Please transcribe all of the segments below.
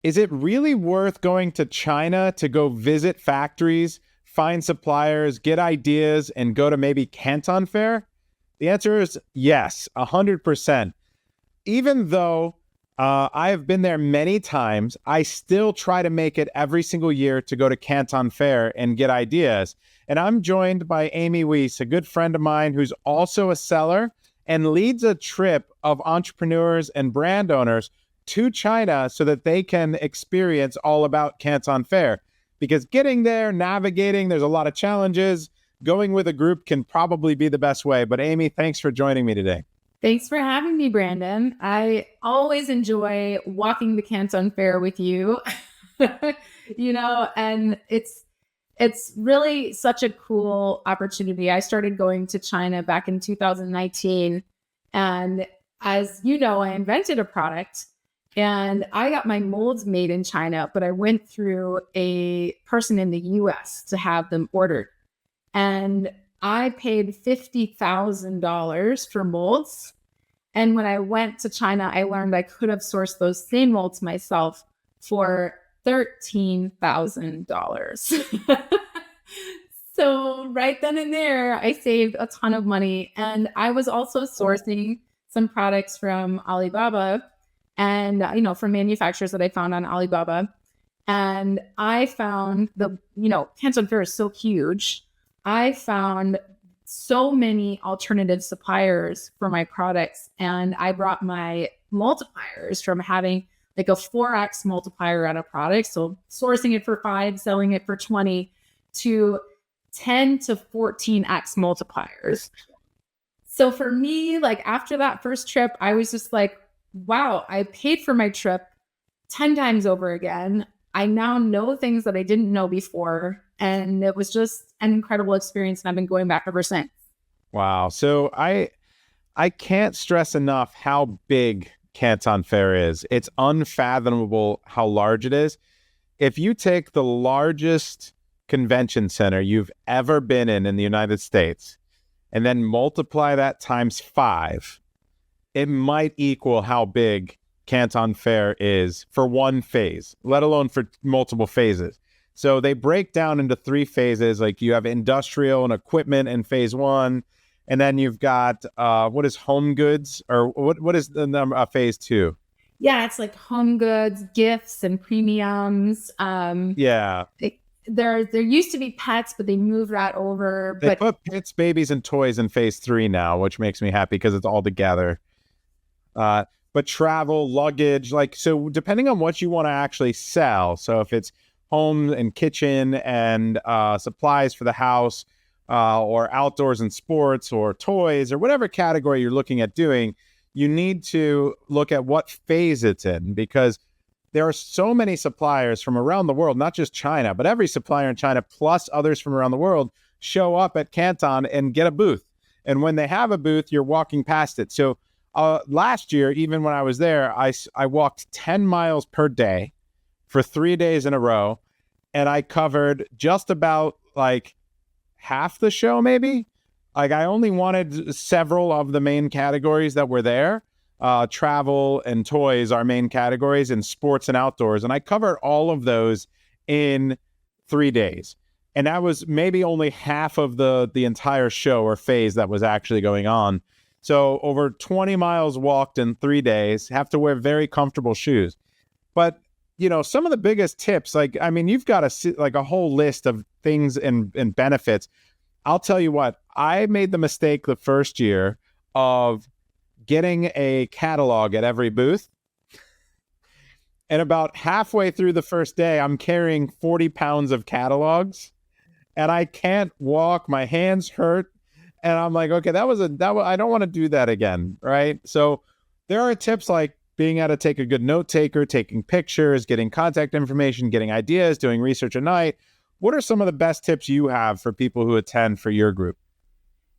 Is it really worth going to China to go visit factories, find suppliers, get ideas, and go to maybe Canton Fair? The answer is yes, 100%. Even though I have been there many times, I still try to make it every single year to go to Canton Fair and get ideas. And I'm joined by Amy Weiss, a good friend of mine who's also a seller and leads a trip of entrepreneurs and brand owners to China so that they can experience all about Canton Fair. Because getting there, navigating, there's a lot of challenges. Going with a group can probably be the best way. But Amy, thanks for joining me today. Thanks for having me, Brandon. I always enjoy walking the Canton Fair with you. And it's really such a cool opportunity. I started going to China back in 2019, and as you know, I invented a product and I got my molds made in China, but I went through a person in the US to have them ordered. And I paid $50,000 for molds. And when I went to China, I learned I could have sourced those same molds myself for $13,000. So right then and there, I saved a ton of money. And I was also sourcing some products from Alibaba and, from manufacturers that I found on Alibaba. And I found Canton Fair is so huge. I found so many alternative suppliers for my products. And I brought my multipliers from having like a 4x multiplier on a product. So sourcing it for 5, selling it for 20 to 10 to 14x multipliers. So for me, like after that first trip, I was just like, wow, I paid for my trip 10 times over again. I now know things that I didn't know before. And it was just an incredible experience. And I've been going back ever since. Wow. So I can't stress enough how big Canton Fair is. It's unfathomable how large it is. If you take the largest convention center you've ever been in the United States and then multiply that times 5, it might equal how big Canton Fair is for one phase, let alone for multiple phases. So they break down into 3 phases. Like you have industrial and equipment in phase 1. And then you've got, what is home goods, or what is the number phase 2? Yeah, it's like home goods, gifts, and premiums. Yeah. There used to be pets, but they moved that over. They put pets, babies, and toys in phase 3 now, which makes me happy because it's all together. But travel, luggage, so depending on what you want to actually sell. So if it's home and kitchen and supplies for the house, or outdoors and sports or toys or whatever category you're looking at doing, you need to look at what phase it's in, because there are so many suppliers from around the world, not just China, but every supplier in China plus others from around the world show up at Canton and get a booth. And when they have a booth, you're walking past it. So last year, even when I was there, I walked 10 miles per day for 3 days in a row. And I covered just about half the show, maybe. I only wanted several of the main categories that were there. Travel and toys are main categories, and sports and outdoors. And I covered all of those in 3 days. And that was maybe only half of the entire show or phase that was actually going on. So over 20 miles walked in 3 days, have to wear very comfortable shoes. But, some of the biggest tips, you've got a whole list of things and benefits. I'll tell you what, I made the mistake the first year of getting a catalog at every booth. And about halfway through the first day, I'm carrying 40 pounds of catalogs and I can't walk. My hands hurt. And I'm like, okay, I don't want to do that again. Right. So there are tips like being able to take a good note taker, taking pictures, getting contact information, getting ideas, doing research at night. What are some of the best tips you have for people who attend for your group?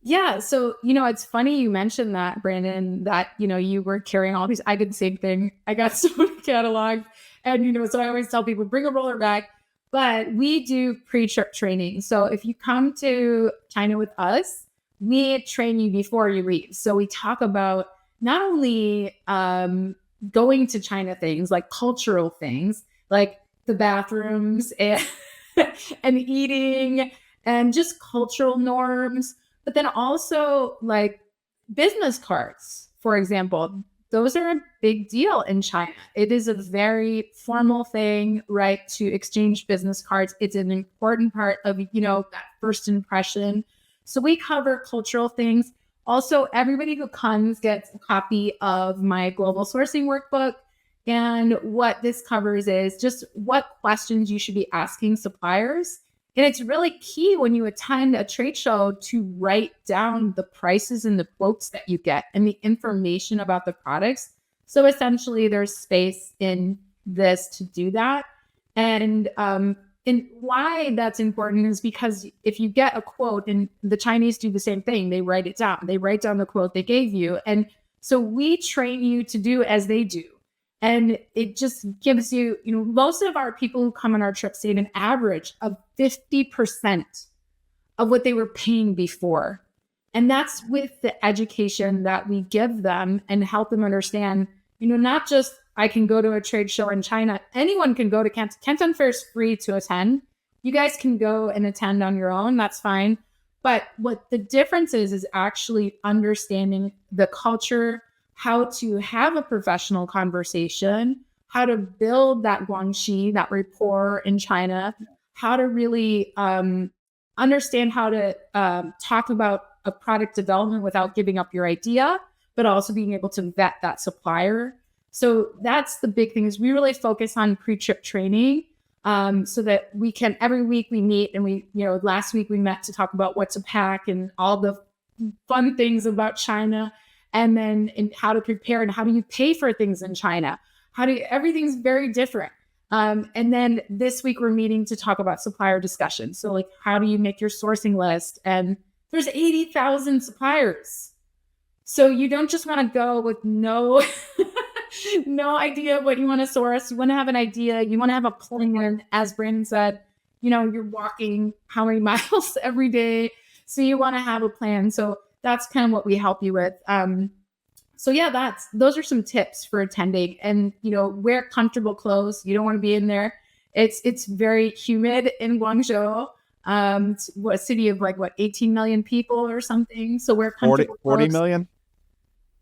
Yeah. So, it's funny you mentioned that, Brandon, that, you were carrying all these. I did the same thing. I got so many catalogs. And, so I always tell people, bring a roller bag. But we do pre-trip training. So if you come to China with us, we train you before you leave. So we talk about not only going to China things, like cultural things, like the bathrooms and and eating and just cultural norms, but then also like business cards, for example. Those are a big deal in China. It is a very formal thing, right, to exchange business cards. It's an important part of, that first impression. So we cover cultural things. Also, everybody who comes gets a copy of my global sourcing workbook. And what this covers is just what questions you should be asking suppliers. And it's really key when you attend a trade show to write down the prices and the quotes that you get and the information about the products. So essentially, there's space in this to do that. And why that's important is because if you get a quote, and the Chinese do the same thing, they write it down. They write down the quote they gave you. And so we train you to do as they do. And it just gives you, most of our people who come on our trip save an average of 50% of what they were paying before. And that's with the education that we give them and help them understand, not just I can go to a trade show in China. Anyone can go to Canton. Canton Fair is free to attend. You guys can go and attend on your own. That's fine. But what the difference is actually understanding the culture, how to have a professional conversation, how to build that guanxi, that rapport in China, how to really understand how to talk about a product development without giving up your idea, but also being able to vet that supplier. So that's the big thing is we really focus on pre-trip training so that we can, every week we meet and we, last week we met to talk about what to pack and all the fun things about China. And then how to prepare and how do you pay for things in China? Everything's very different. And then this week we're meeting to talk about supplier discussion. So like, how do you make your sourcing list? And there's 80,000 suppliers. So you don't just want to go with no idea what you want to source. You want to have an idea. You want to have a plan. As Brandon said, you're walking how many miles every day. So you want to have a plan. So that's kind of what we help you with. So yeah, those are some tips for attending. And wear comfortable clothes. You don't want to be in there. It's very humid in Guangzhou. It's a city of 18 million people or something. So wear comfortable 40 clothes. million?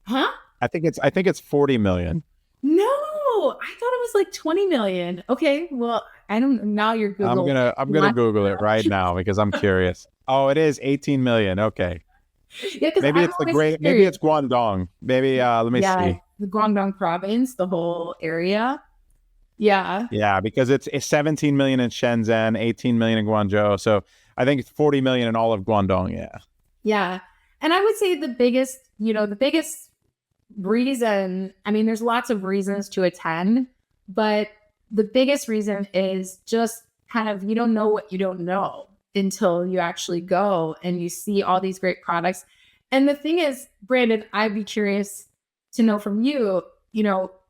Huh? I think it's 40 million. No, I thought it was 20 million. Okay, well, I don't. Now you're Googling. I'm gonna Google it right now because I'm curious. Oh, it is 18 million. Okay. Yeah, maybe it's maybe it's Guangdong. Maybe let me see. The Guangdong province, the whole area. Yeah. Yeah, because it's 17 million in Shenzhen, 18 million in Guangzhou. So I think it's 40 million in all of Guangdong. Yeah. Yeah. And I would say the biggest reason, there's lots of reasons to attend, but the biggest reason is just kind of, you don't know what you don't know until you actually go and you see all these great products. And the thing is, Brandon, I'd be curious to know from you,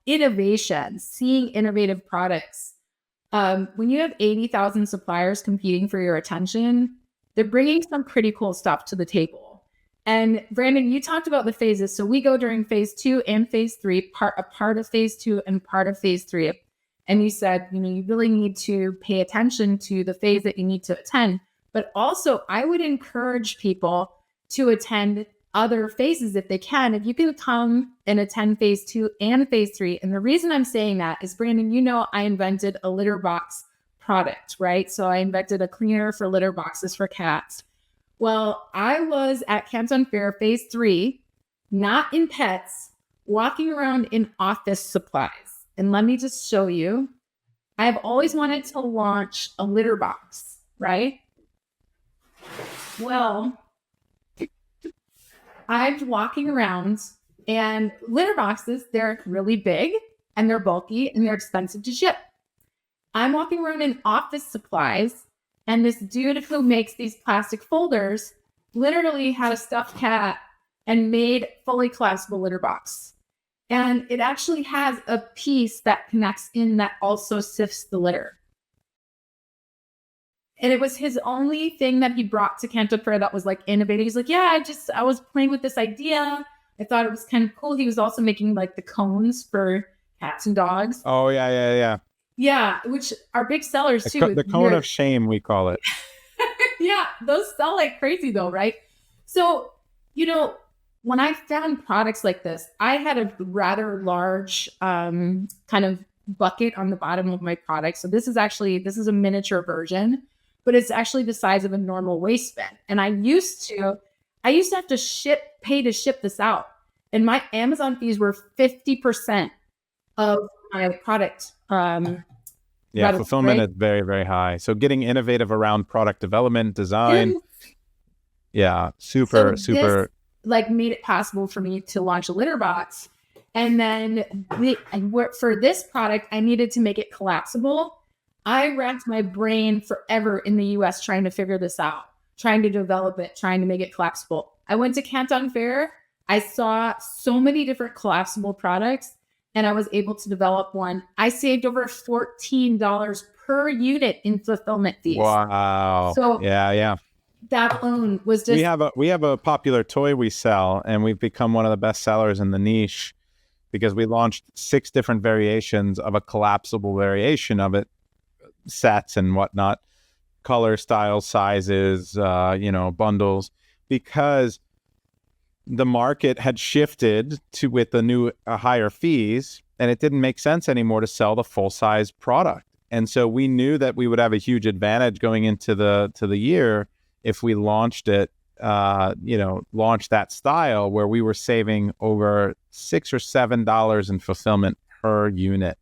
innovation, seeing innovative products. When you have 80,000 suppliers competing for your attention, they're bringing some pretty cool stuff to the table. And Brandon, you talked about the phases. So we go during phase 2 and phase 3, a part of phase 2 and part of phase 3. And you said, you really need to pay attention to the phase that you need to attend. But also, I would encourage people to attend other phases if they can. If you can come and attend phase 2 and phase 3. And the reason I'm saying that is, Brandon, I invented a litter box product, right? So I invented a cleaner for litter boxes for cats. Well, I was at Canton Fair phase 3, not in pets, walking around in office supplies. And let me just show you. I've always wanted to launch a litter box, right? Well, I'm walking around and litter boxes, they're really big and they're bulky and they're expensive to ship. I'm walking around in office supplies and this dude who makes these plastic folders literally had a stuffed cat and made fully collapsible litter box. And it actually has a piece that connects in that also sifts the litter. And it was his only thing that he brought to Canton Fair that was innovative. He's I was playing with this idea. I thought it was kind of cool. He was also making the cones for cats and dogs. Oh, yeah. Yeah, which are big sellers too. The cone of shame, we call it. Yeah, those sell like crazy though, right? So, when I found products like this, I had a rather large kind of bucket on the bottom of my product. So this is a miniature version, but it's actually the size of a normal waist bin. And I used to have to pay to ship this out. And my Amazon fees were 50% of my product. Yeah, fulfillment is very, very high. So getting innovative around product development, design, super. This made it possible for me to launch a litter box. And then for this product, I needed to make it collapsible. I racked my brain forever in the US trying to figure this out, trying to develop it, trying to make it collapsible. I went to Canton Fair. I saw so many different collapsible products, and I was able to develop one. I saved over $14 per unit in fulfillment fees. Wow. So yeah. That alone was just... We have a popular toy we sell, and we've become one of the best sellers in the niche because we launched 6 different variations of a collapsible variation of it, sets and whatnot, color, style, sizes, bundles, because the market had shifted to with the new higher fees, and it didn't make sense anymore to sell the full size product. And so we knew that we would have a huge advantage going into the year if we launched it, launched that style where we were saving over $6 or $7 in fulfillment per unit.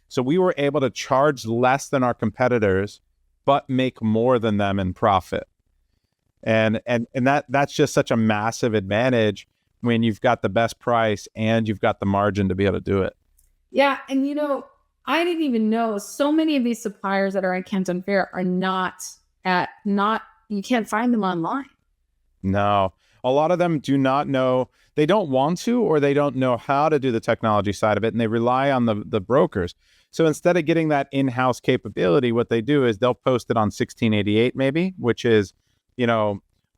So we were able to charge less than our competitors, but make more than them in profit. And that's just such a massive advantage when you've got the best price and you've got the margin to be able to do it. Yeah. And, I didn't even know so many of these suppliers that are at Canton Fair are you can't find them online. No, a lot of them do not know. They don't want to, or they don't know how to do the technology side of it, and they rely on the brokers. So instead of getting that in-house capability, what they do is they'll post it on 1688 maybe, which is,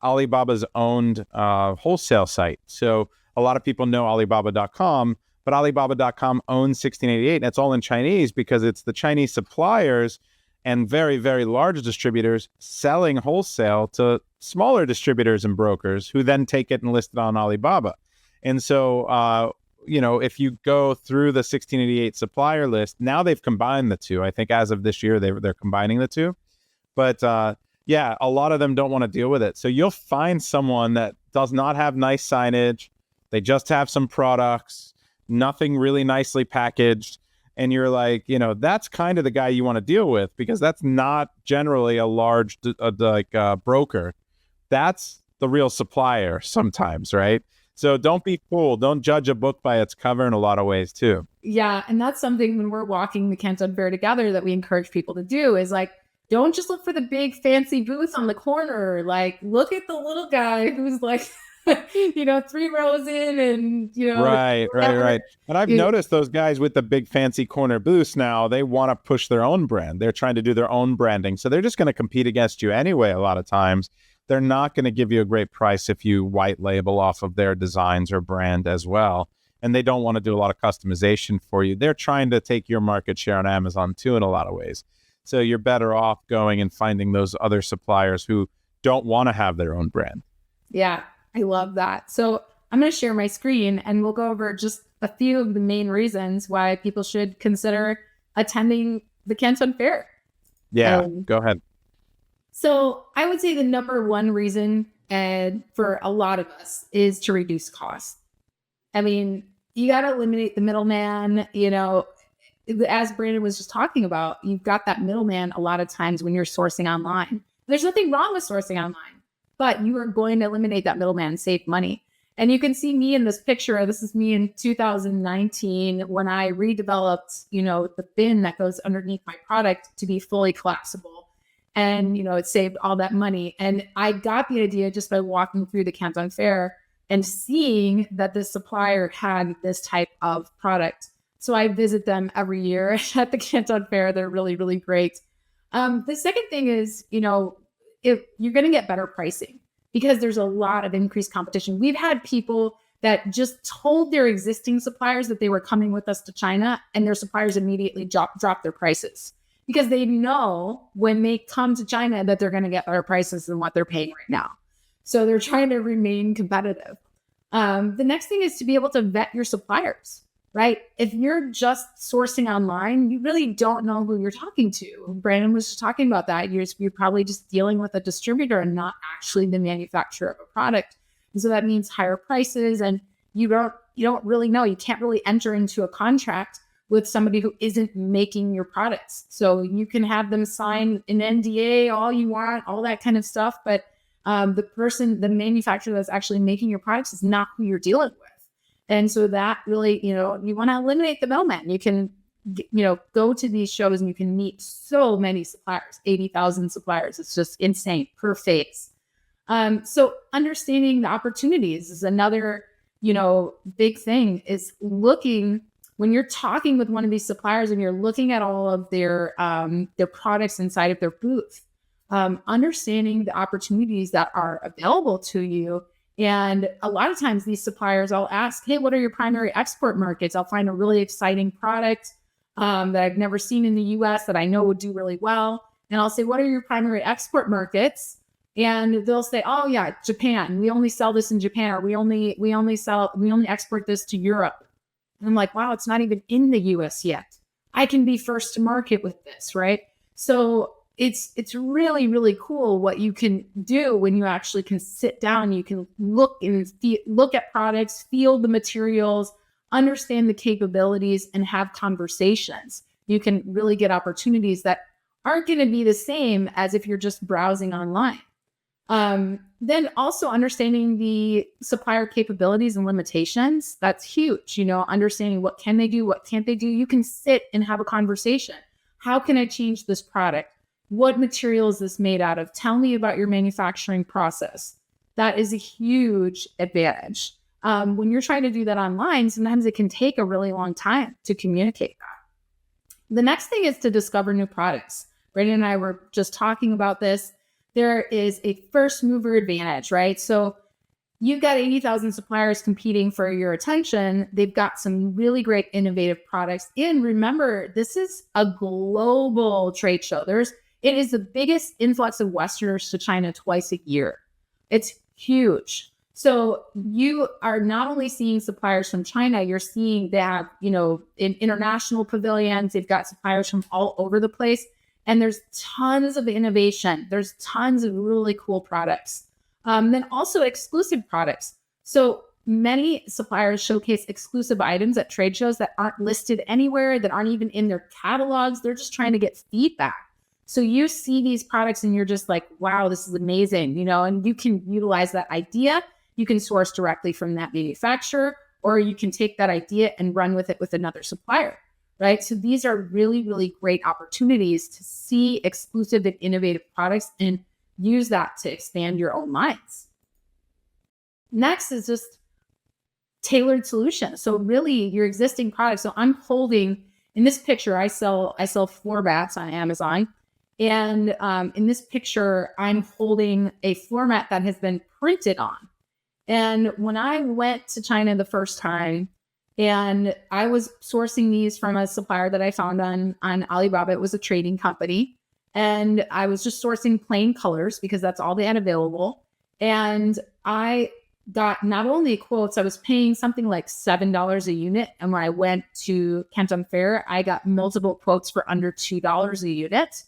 Alibaba's owned wholesale site. So a lot of people know Alibaba.com, but Alibaba.com owns 1688, and it's all in Chinese because it's the Chinese suppliers and very, very large distributors selling wholesale to smaller distributors and brokers who then take it and list it on Alibaba. And so, if you go through the 1688 supplier list, now they've combined the two. I think as of this year, they're combining the two. But a lot of them don't want to deal with it. So you'll find someone that does not have nice signage. They just have some products, nothing really nicely packaged. And you're like, that's kind of the guy you want to deal with because that's not generally a large broker. That's the real supplier sometimes, right? So don't be fooled. Don't judge a book by its cover in a lot of ways too. Yeah. And that's something when we're walking the Canton Fair together that we encourage people to do is don't just look for the big fancy booth on the corner. Look at the little guy who's 3 rows in and, Right. And I've noticed those guys with the big fancy corner booths now, they want to push their own brand. They're trying to do their own branding. So they're just going to compete against you anyway. A lot of times they're not going to give you a great price if you white label off of their designs or brand as well. And they don't want to do a lot of customization for you. They're trying to take your market share on Amazon too, in a lot of ways. So you're better off going and finding those other suppliers who don't want to have their own brand. Yeah. I love that. So I'm going to share my screen and we'll go over just a few of the main reasons why people should consider attending the Canton Fair. Yeah, go ahead. So I would say the number one reason for a lot of us is to reduce costs. I mean, you got to eliminate the middleman, as Brandon was just talking about, you've got that middleman a lot of times when you're sourcing online. There's nothing wrong with sourcing online, but you are going to eliminate that middleman and save money. And you can see me in this picture. This is me in 2019 when I redeveloped, the bin that goes underneath my product to be fully collapsible. And, it saved all that money. And I got the idea just by walking through the Canton Fair and seeing that the supplier had this type of product. So I visit them every year at the Canton Fair. They're really, really great. The second thing is, if you're going to get better pricing because there's a lot of increased competition. We've had people that just told their existing suppliers that they were coming with us to China, and their suppliers immediately dropped their prices because they know when they come to China that they're going to get better prices than what they're paying right now. So they're trying to remain competitive. The next thing is to be able to vet your suppliers, right? If you're just sourcing online, you really don't know who you're talking to. Brandon was just talking about that. You're probably just dealing with a distributor and not actually the manufacturer of a product. And so that means higher prices, and you don't really know. You can't really enter into a contract with somebody who isn't making your products. So you can have them sign an NDA all you want, all that kind of stuff, but the manufacturer that's actually making your products is not who you're dealing with. And so that really, you want to eliminate the middleman. You can, go to these shows and you can meet so many suppliers, 80,000 suppliers. It's just insane per phase. So understanding the opportunities is another, big thing, is looking when you're talking with one of these suppliers and you're looking at all of their products inside of their booth, understanding the opportunities that are available to you. And a lot of times these suppliers, I'll ask, hey, what are your primary export markets? I'll find a really exciting product that I've never seen in the US that I know would do really well. And I'll say, what are your primary export markets? And they'll say, oh yeah, Japan. We only sell this in Japan, or we only export this to Europe. And I'm like, wow, it's not even in the US yet. I can be first to market with this, right? So it's really, really cool what you can do when you actually can sit down. You can look at products, feel the materials, understand the capabilities, and have conversations. You can really get opportunities that aren't going to be the same as if you're just browsing online. Then also understanding the supplier capabilities and limitations. That's huge. Understanding what can they do, what can't they do. You can sit and have a conversation. How can I change this product? What material is this made out of? Tell me about your manufacturing process. That is a huge advantage. When you're trying to do that online, sometimes it can take a really long time to communicate that. The next thing is to discover new products. Brandon and I were just talking about this. There is a first mover advantage, right? So you've got 80,000 suppliers competing for your attention. They've got some really great innovative products. And remember, this is a global trade show. It is the biggest influx of Westerners to China twice a year. It's huge. So you are not only seeing suppliers from China, you're seeing that, in international pavilions, they've got suppliers from all over the place. And there's tons of innovation. There's tons of really cool products. Then also exclusive products. So many suppliers showcase exclusive items at trade shows that aren't listed anywhere, that aren't even in their catalogs. They're just trying to get feedback. So you see these products and you're just like, wow, this is amazing, and you can utilize that idea. You can source directly from that manufacturer, or you can take that idea and run with it with another supplier, right? So these are really, really great opportunities to see exclusive and innovative products and use that to expand your own lines. Next is just tailored solutions. So really your existing products. So I'm holding, in this picture, I sell floor mats on Amazon. And in this picture, I'm holding a floor mat that has been printed on. And when I went to China the first time, and I was sourcing these from a supplier that I found on Alibaba, it was a trading company. And I was just sourcing plain colors because that's all they had available. And I got not only quotes, I was paying something like $7 a unit. And when I went to Canton Fair, I got multiple quotes for under $2 a unit.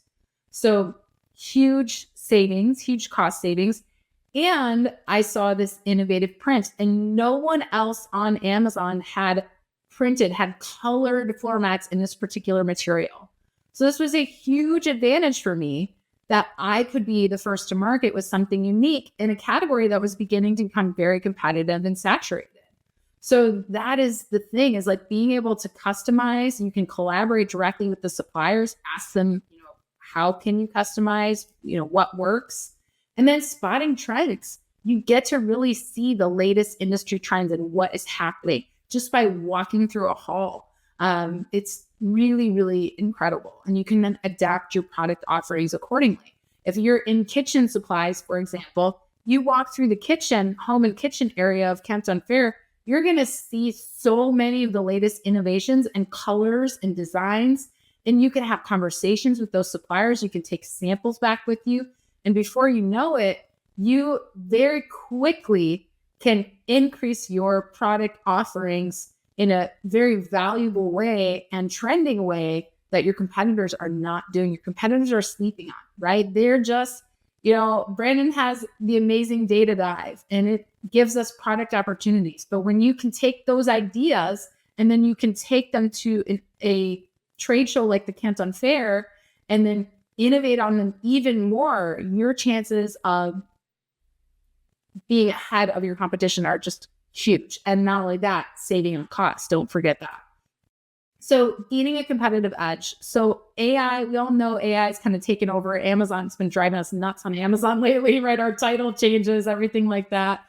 So huge savings, huge cost savings. And I saw this innovative print, and no one else on Amazon had colored floor mats in this particular material. So this was a huge advantage for me, that I could be the first to market with something unique in a category that was beginning to become very competitive and saturated. So that is the thing, is like being able to customize. You can collaborate directly with the suppliers, ask them, how can you customize, what works? And then spotting trends. You get to really see the latest industry trends and what is happening just by walking through a hall. It's really, really incredible. And you can then adapt your product offerings accordingly. If you're in kitchen supplies, for example, you walk through the home and kitchen area of Canton Fair, you're going to see so many of the latest innovations and colors and designs. And you can have conversations with those suppliers. You can take samples back with you. And before you know it, you very quickly can increase your product offerings in a very valuable way and trending way that your competitors are not doing. Your competitors are sleeping on, right? They're just, Brandon has the amazing data dive and it gives us product opportunities. But when you can take those ideas and then you can take them to a trade show like the Canton Fair and then innovate on them even more, your chances of being ahead of your competition are just huge. And not only that, saving on costs. Don't forget that. So gaining a competitive edge. So AI, we all know AI is kind of taken over. Amazon's been driving us nuts on Amazon lately, right? Our title changes, everything like that.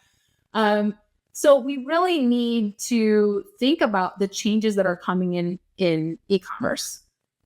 So we really need to think about the changes that are coming in e-commerce.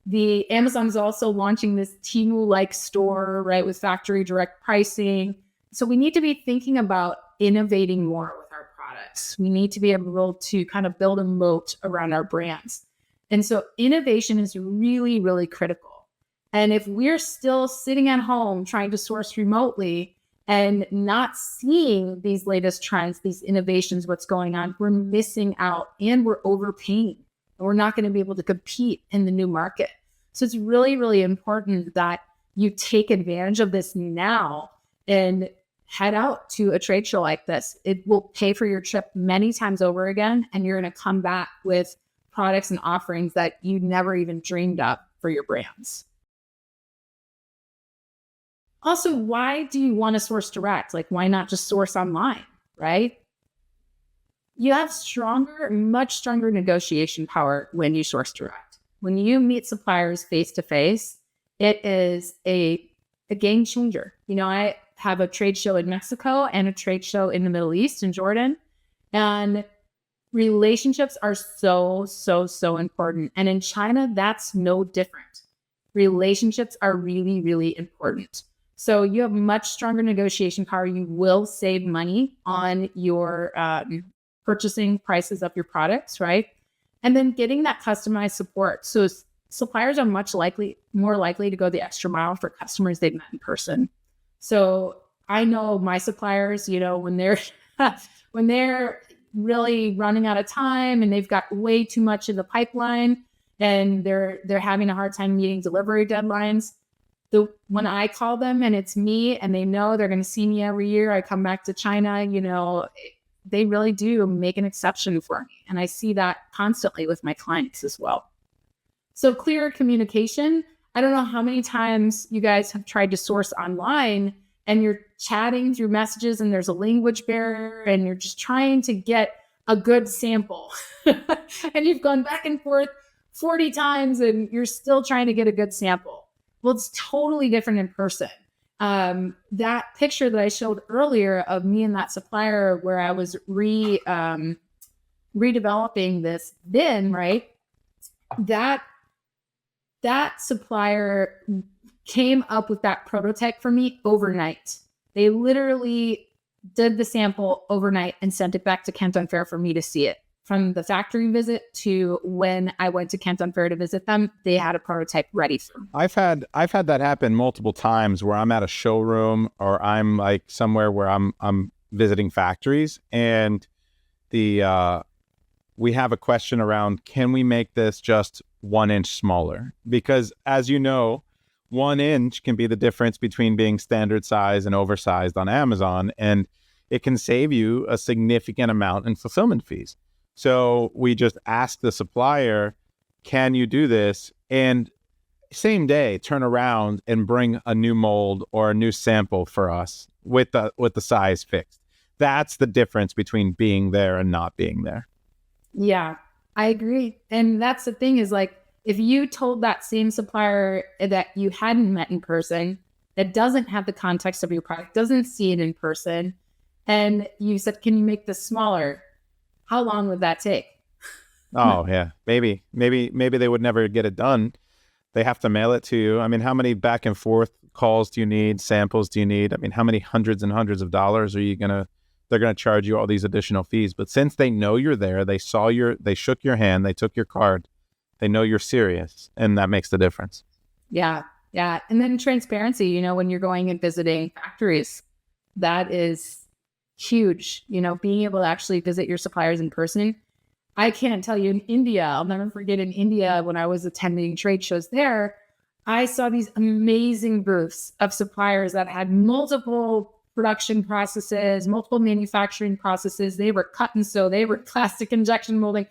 The Amazon is also launching this Temu-like store, right, with factory direct pricing. So we need to be thinking about innovating more with our products. We need to be able to kind of build a moat around our brands. And so innovation is really, really critical. And if we're still sitting at home trying to source remotely and not seeing these latest trends, these innovations, what's going on, we're missing out and we're overpaying. And we're not going to be able to compete in the new market. So it's really, really important that you take advantage of this now and head out to a trade show like this. It will pay for your trip many times over again. And you're going to come back with products and offerings that you never even dreamed up for your brands. Also, why do you want to source direct? Like, why not just source online, right? You have much stronger negotiation power when you source direct. When you meet suppliers face to face, it is a game changer. I have a trade show in Mexico and a trade show in the Middle East in Jordan. And relationships are so, so, so important. And in China, that's no different. Relationships are really, really important. So you have much stronger negotiation power. You will save money on your purchasing prices of your products, right? And then getting that customized support. So suppliers are more likely to go the extra mile for customers they've met in person. So I know my suppliers, when they're really running out of time and they've got way too much in the pipeline and they're having a hard time meeting delivery deadlines. When I call them and it's me and they know they're going to see me every year, I come back to China, they really do make an exception for me. And I see that constantly with my clients as well. So clear communication. I don't know how many times you guys have tried to source online and you're chatting through messages and there's a language barrier and you're just trying to get a good sample. And you've gone back and forth 40 times and you're still trying to get a good sample. Well, it's totally different in person. That picture that I showed earlier of me and that supplier where I was redeveloping this bin, right? That supplier came up with that prototype for me overnight. They literally did the sample overnight and sent it back to Canton Fair for me to see it. From the factory visit to when I went to Canton Fair to visit them, they had a prototype ready for me. I've had that happen multiple times where I'm at a showroom or I'm like somewhere where I'm visiting factories and we have a question around, can we make this just 1 inch smaller? Because as you know, 1 inch can be the difference between being standard size and oversized on Amazon, and it can save you a significant amount in fulfillment fees. So we just ask the supplier, can you do this? And same day, turn around and bring a new mold or a new sample for us with the size fixed. That's the difference between being there and not being there. Yeah, I agree. And that's the thing is like, if you told that same supplier that you hadn't met in person, that doesn't have the context of your product, doesn't see it in person, and you said, can you make this smaller? How long would that take? Oh, yeah. Maybe they would never get it done. They have to mail it to you. I mean, how many back and forth calls do you need? Samples do you need? I mean, how many hundreds and hundreds of dollars are you going to they're going to charge you all these additional fees. But since they know you're there, they shook your hand, they took your card, they know you're serious, and that makes the difference. Yeah. Yeah. And then transparency, when you're going and visiting factories, that is huge. Being able to actually visit your suppliers in person. I can't tell you, in India, I'll never forget, in India, when I was attending trade shows there, I saw these amazing booths of suppliers that had multiple production processes, multiple manufacturing processes. They were cut and sew, they were plastic injection molding.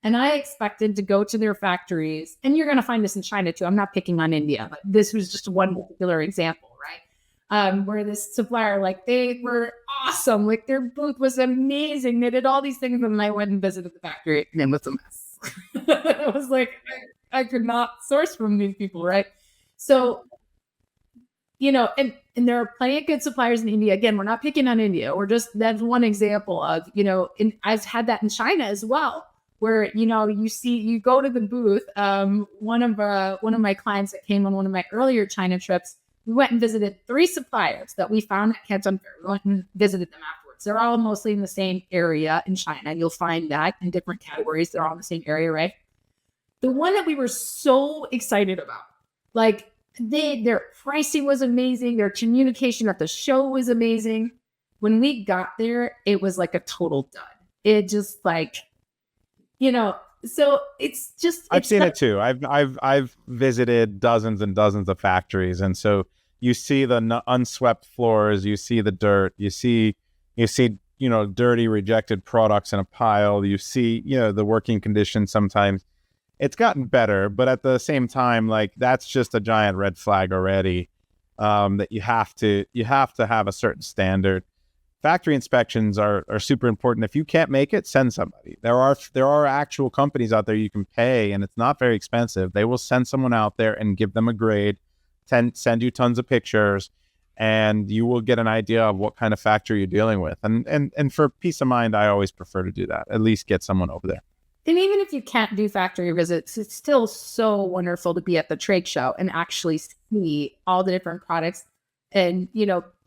And I expected to go to their factories, and you're going to find this in China too. I'm not picking on India, but this was just one particular example, right? Where this supplier, like, they were awesome. Like, their booth was amazing. They did all these things, and I went and visited the factory, and it was a mess. It was like, I could not source from these people, right? So, and there are plenty of good suppliers in India. Again, we're not picking on India. That's one example of, and I've had that in China as well, where, you go to the booth. One of my clients that came on one of my earlier China trips, we went and visited 3 suppliers that we found at Canton Fair. We went and visited them afterwards. They're all mostly in the same area in China. You'll find that in different categories. They're all in the same area, right? The one that we were so excited about, like, their pricing was amazing. Their communication at the show was amazing. When we got there, it was like a total dud. It just, like, so I've seen it too. I've visited dozens and dozens of factories, and so you see the unswept floors, you see the dirt, you see dirty rejected products in a pile, you see the working conditions. Sometimes it's gotten better, but at the same time, like, that's just a giant red flag already. That you have to have a certain standard. Factory inspections are super important. If you can't make it, send somebody. There are actual companies out there you can pay, and it's not very expensive. They will send someone out there and give them a grade, send you tons of pictures, and you will get an idea of what kind of factory you're dealing with. And for peace of mind, I always prefer to do that. At least get someone over there. And even if you can't do factory visits, it's still so wonderful to be at the trade show and actually see all the different products and,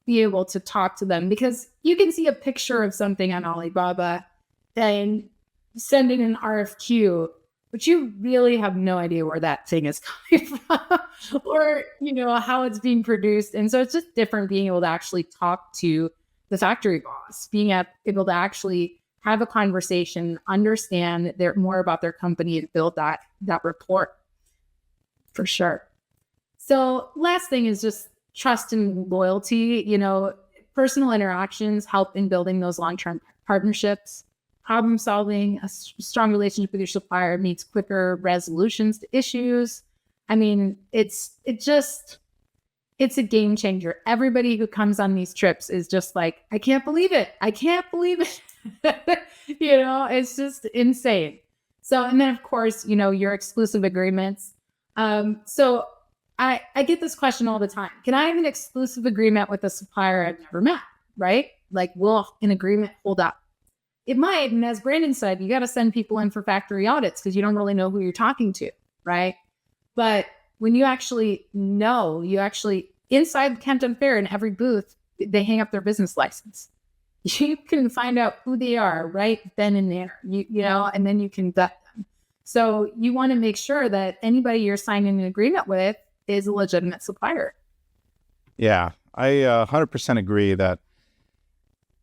be able to talk to them, because you can see a picture of something on Alibaba and send in an RFQ, but you really have no idea where that thing is coming from or, how it's being produced. And so it's just different being able to actually talk to the factory boss, being able to actually have a conversation, understand more about their company, and build that rapport, for sure. So last thing is just trust and loyalty. Personal interactions help in building those long-term partnerships. Problem solving, a strong relationship with your supplier means quicker resolutions to issues. I mean, it's a game changer. Everybody who comes on these trips is just like, I can't believe it. It's just insane. So, and then of course, your exclusive agreements. So I get this question all the time. Can I have an exclusive agreement with a supplier I've never met? Right? Like, will an agreement hold up? It might. And as Brandon said, you got to send people in for factory audits because you don't really know who you're talking to. Right? But when you actually know, inside Canton Fair in every booth, they hang up their business license. You can find out who they are right then and there, and then you can vet them. So you want to make sure that anybody you're signing an agreement with is a legitimate supplier. Yeah, I 100% agree that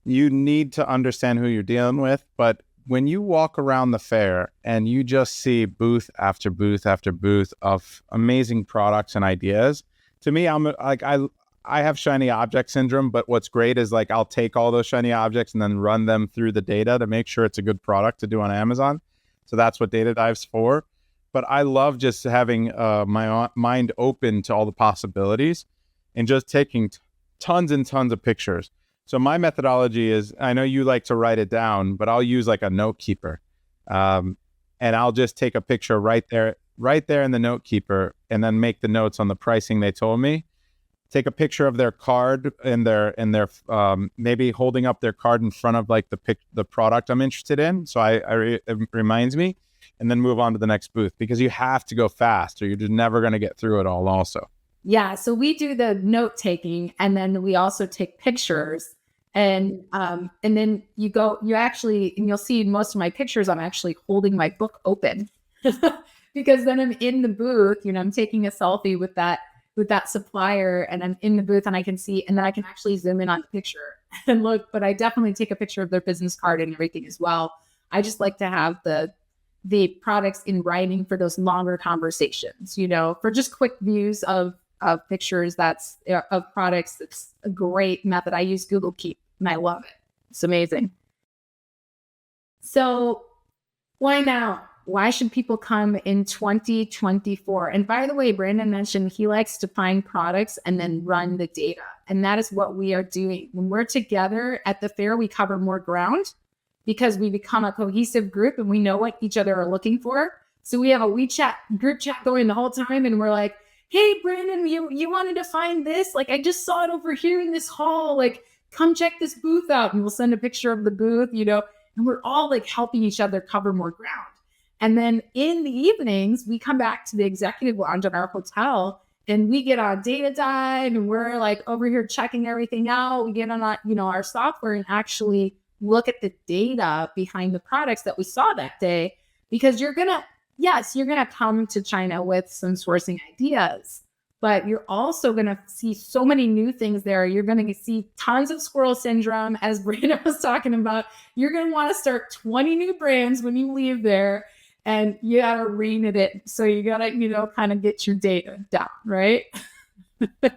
you need to understand who you're dealing with. But when you walk around the fair and you just see booth after booth after booth of amazing products and ideas, to me, I'm like, I have shiny object syndrome, but what's great is, like, I'll take all those shiny objects and then run them through the data to make sure it's a good product to do on Amazon. So that's what Data Dive's for. But I love just having my mind open to all the possibilities and just taking tons and tons of pictures. So my methodology is, I know you like to write it down, but I'll use like a note keeper. And I'll just take a picture right there in the note keeper, and then make the notes on the pricing they told me. Take a picture of their card and their maybe holding up their card in front of, like, the product I'm interested in. So it reminds me, and then move on to the next booth, because you have to go fast or you're just never going to get through it all also. Yeah. So we do the note taking, and then we also take pictures. And then and you'll see in most of my pictures, I'm actually holding my book open because then I'm in the booth, I'm taking a selfie with that supplier, and I'm in the booth and I can see, and then I can actually zoom in on the picture and look, but I definitely take a picture of their business card and everything as well. I just like to have the products in writing for those longer conversations, for just quick views of pictures of products. It's a great method. I use Google Keep and I love it. It's amazing. So why now? Why should people come in 2024? And by the way, Brandon mentioned he likes to find products and then run the data. And that is what we are doing. When we're together at the fair, we cover more ground because we become a cohesive group and we know what each other are looking for. So we have a WeChat group chat going the whole time. And we're like, hey, Brandon, you wanted to find this? Like, I just saw it over here in this hall. Like, come check this booth out. And we'll send a picture of the booth, and we're all like helping each other cover more ground. And then in the evenings, we come back to the executive lounge at our hotel and we get on data dive and we're like over here checking everything out. We get on our software and actually look at the data behind the products that we saw that day, because you're going to come to China with some sourcing ideas, but you're also going to see so many new things there. You're going to see tons of squirrel syndrome, as Brandon was talking about. You're going to want to start 20 new brands when you leave there. And you got to rein it in. So you got to, kind of get your data down, right?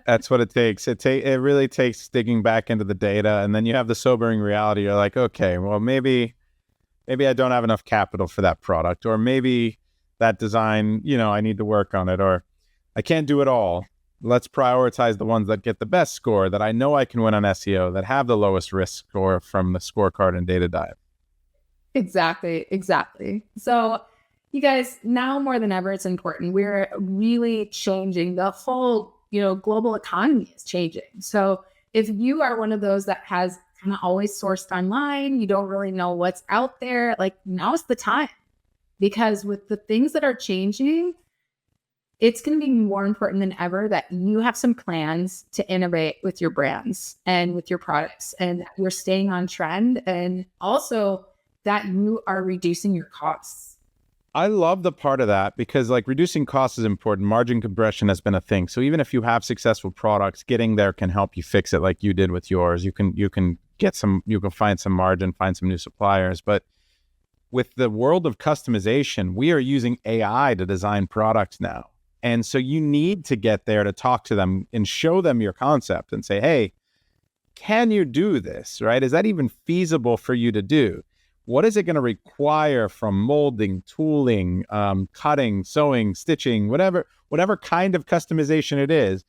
That's what it takes. It really takes digging back into the data. And then you have the sobering reality. You're like, okay, well, maybe I don't have enough capital for that product. Or maybe that design, I need to work on it. Or I can't do it all. Let's prioritize the ones that get the best score, that I know I can win on SEO, that have the lowest risk score from the scorecard and data dive. Exactly. So you guys, now more than ever, it's important. We're really changing. The whole, global economy is changing. So if you are one of those that has kind of always sourced online, you don't really know what's out there, like, now's the time. Because with the things that are changing, it's going to be more important than ever that you have some plans to innovate with your brands and with your products, and you're staying on trend, and also that you are reducing your costs. I love the part of that because reducing costs is important. Margin compression has been a thing. So even if you have successful products, getting there can help you fix it like you did with yours. You can find some margin, find some new suppliers. But with the world of customization, we are using AI to design products now. And so you need to get there to talk to them and show them your concept and say, hey, can you do this, right? Is that even feasible for you to do? What is it going to require from molding, tooling, cutting, sewing, stitching, whatever kind of customization it is?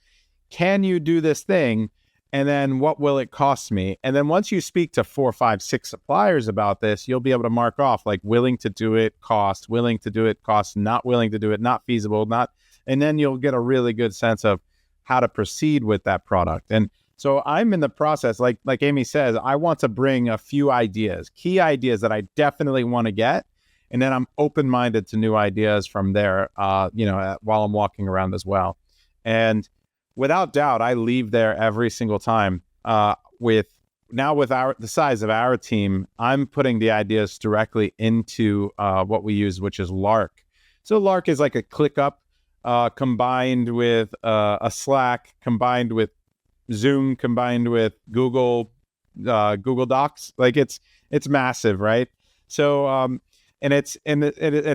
Can you do this thing? And then what will it cost me? And then once you speak to 4, 5, 6 suppliers about this, you'll be able to mark off willing to do it, cost, willing to do it, cost, not willing to do it, not feasible, and then you'll get a really good sense of how to proceed with that product. And so I'm in the process, like Amy says, I want to bring a few ideas, key ideas that I definitely want to get. And then I'm open-minded to new ideas from there, while I'm walking around as well. And without doubt, I leave there every single time with the size of our team. I'm putting the ideas directly into what we use, which is Lark. So Lark is like a ClickUp combined with a Slack, combined with Zoom, combined with Google Docs. It's massive, right? So and it's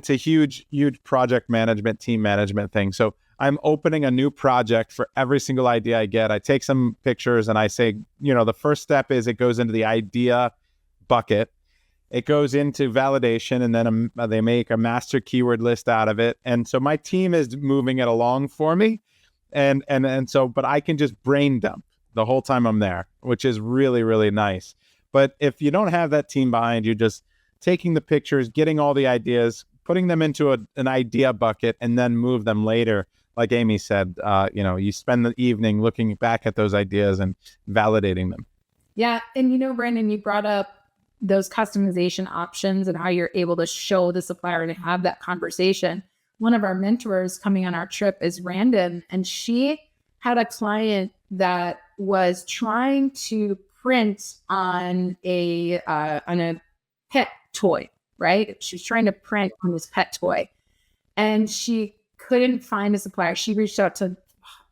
a huge project management, team management thing. So I'm opening a new project for every single idea I get. I take some pictures and I say, the first step is it goes into the idea bucket. It goes into validation, and then they make a master keyword list out of it. And so my team is moving it along for me. And so, but I can just brain dump the whole time I'm there, which is really, really nice. But if you don't have that team behind you, just taking the pictures, getting all the ideas, putting them into an idea bucket, and then move them later. Like Amy said, you spend the evening looking back at those ideas and validating them. Yeah. And Brandon, you brought up those customization options and how you're able to show the supplier and have that conversation. One of our mentors coming on our trip is Randon, and she had a client that was trying to print on a pet toy, right? She was trying to print on this pet toy, and she couldn't find a supplier. She reached out to,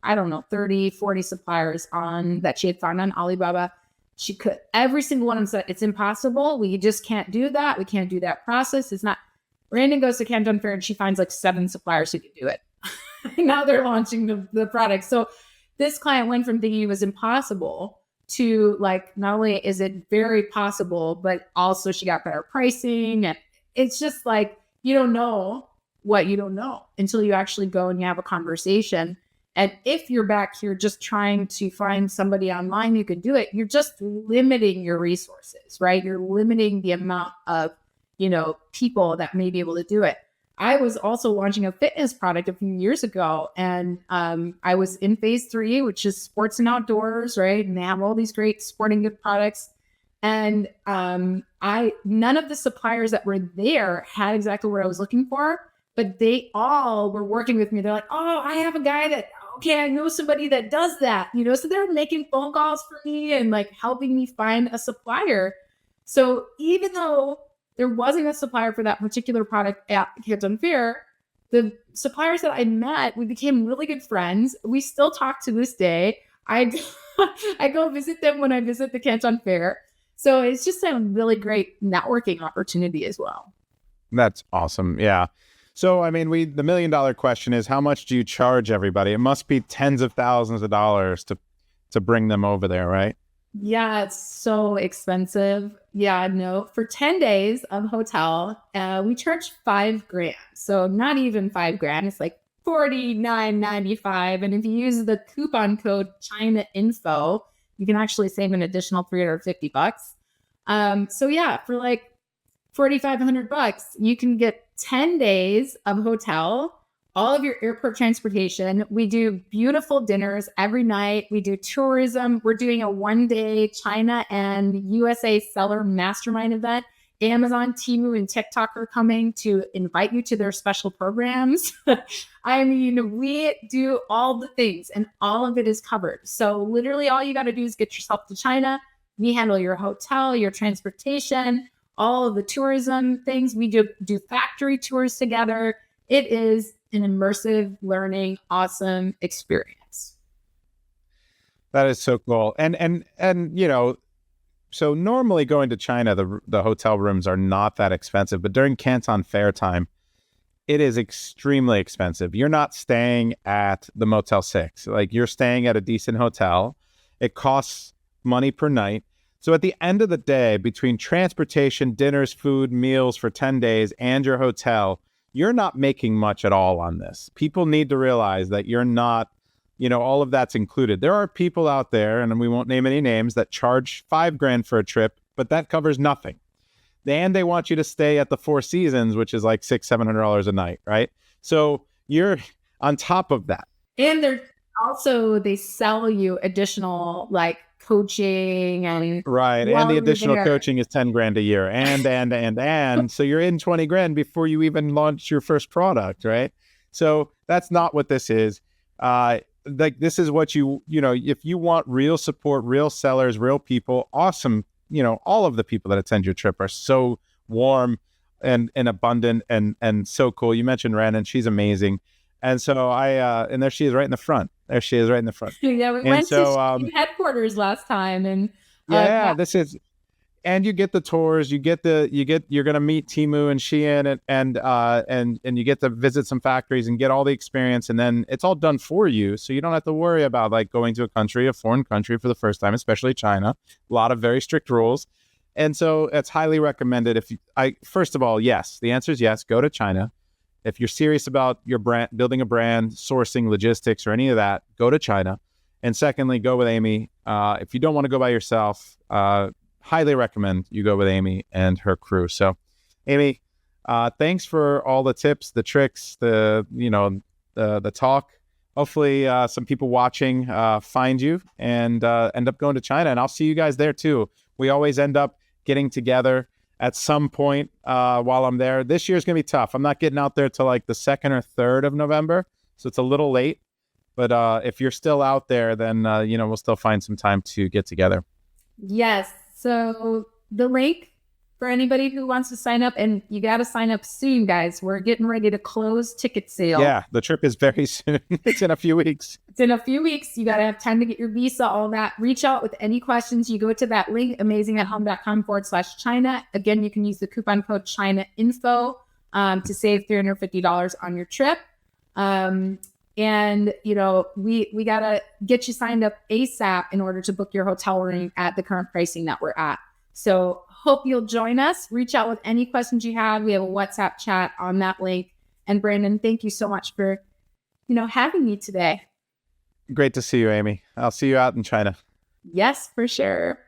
I don't know, 30, 40 suppliers that she had found on Alibaba. Every single one of them said, it's impossible. We just can't do that. We can't do that process. It's not. Brandon goes to Canton Fair and she finds like 7 suppliers who can do it. Now they're launching the product. So this client went from thinking it was impossible to like, not only is it very possible, but also she got better pricing. And it's just like, you don't know what you don't know until you actually go and you have a conversation. And if you're back here just trying to find somebody online who can do it, you're just limiting your resources, right? You're limiting the amount of, people that may be able to do it. I was also launching a fitness product a few years ago, and I was in phase 3, which is sports and outdoors, right? And they have all these great sporting good products. And none of the suppliers that were there had exactly what I was looking for, but they all were working with me. They're like, oh, I have a guy I know somebody that does that, so they're making phone calls for me and like helping me find a supplier. So even though there wasn't a supplier for that particular product at Canton Fair, the suppliers that I met, we became really good friends. We still talk to this day. I go visit them when I visit the Canton Fair. So it's just a really great networking opportunity as well. That's awesome. Yeah. So, I mean, the $1 million question is, how much do you charge everybody? It must be tens of thousands of dollars to bring them over there, right? Yeah, it's so expensive. Yeah, no, for 10 days of hotel, we charge $5,000. So not even $5,000. It's like $49.95. And if you use the coupon code ChinaInfo, you can actually save an additional $350. So yeah, for like $4,500, you can get 10 days of hotel, all of your airport transportation. We do beautiful dinners every night. We do tourism. We're doing a 1-day China and USA seller mastermind event. Amazon, Temu, and TikTok are coming to invite you to their special programs. I mean, we do all the things and all of it is covered. So literally all you got to do is get yourself to China. We handle your hotel, your transportation, all of the tourism things. We do factory tours together. It is an immersive learning, awesome experience. That is so cool. And so normally going to China, the hotel rooms are not that expensive, but during Canton Fair time, it is extremely expensive. You're not staying at the Motel 6. Like, you're staying at a decent hotel. It costs money per night. So at the end of the day, between transportation, dinners, food, meals for 10 days, and your hotel, you're not making much at all on this. People need to realize that you're not, all of that's included. There are people out there, and we won't name any names, that charge $5,000 for a trip, but that covers nothing. And they want you to stay at the Four Seasons, which is like $600-700 a night, right? So you're on top of that. And they sell you additional like coaching and right. And the additional coaching is $10,000 a year. And so you're in $20,000 before you even launch your first product, right? So that's not what this is. Like, this is what if you want real support, real sellers, real people, awesome. All of the people that attend your trip are so warm and abundant and so cool. You mentioned Ren, and she's amazing. And so and there she is right in the front. Yeah, we went to headquarters last time, and and you get the tours, you're gonna meet Temu and Shein and you get to visit some factories and get all the experience, and then it's all done for you, so you don't have to worry about like going to a foreign country for the first time, especially China. A lot of very strict rules, and so it's highly recommended. First of all, yes, the answer is yes. Go to China. If you're serious about your brand, building a brand, sourcing, logistics, or any of that, go to China. And secondly, go with Amy. If you don't want to go by yourself, highly recommend you go with Amy and her crew. So, Amy, thanks for all the tips, the tricks, the talk. Hopefully, some people watching find you and end up going to China. And I'll see you guys there too. We always end up getting together at some point while I'm there. This year's going to be tough. I'm not getting out there till like the 2nd or 3rd of November. So it's a little late. But if you're still out there, then, we'll still find some time to get together. Yes. So the link for anybody who wants to sign up, and you got to sign up soon, guys. We're getting ready to close ticket sale. Yeah, the trip is very soon. It's in a few weeks. It's in a few weeks. You got to have time to get your visa, all that. Reach out with any questions. You go to that link, amazingathome.com/China. Again, you can use the coupon code ChinaInfo to save $350 on your trip. And, you know, we got to get you signed up ASAP in order to book your hotel room at the current pricing that we're at. So hope you'll join us. Reach out with any questions you have. We have a WhatsApp chat on that link. And Brandon, thank you so much for, having me today. Great to see you, Amy. I'll see you out in China. Yes, for sure.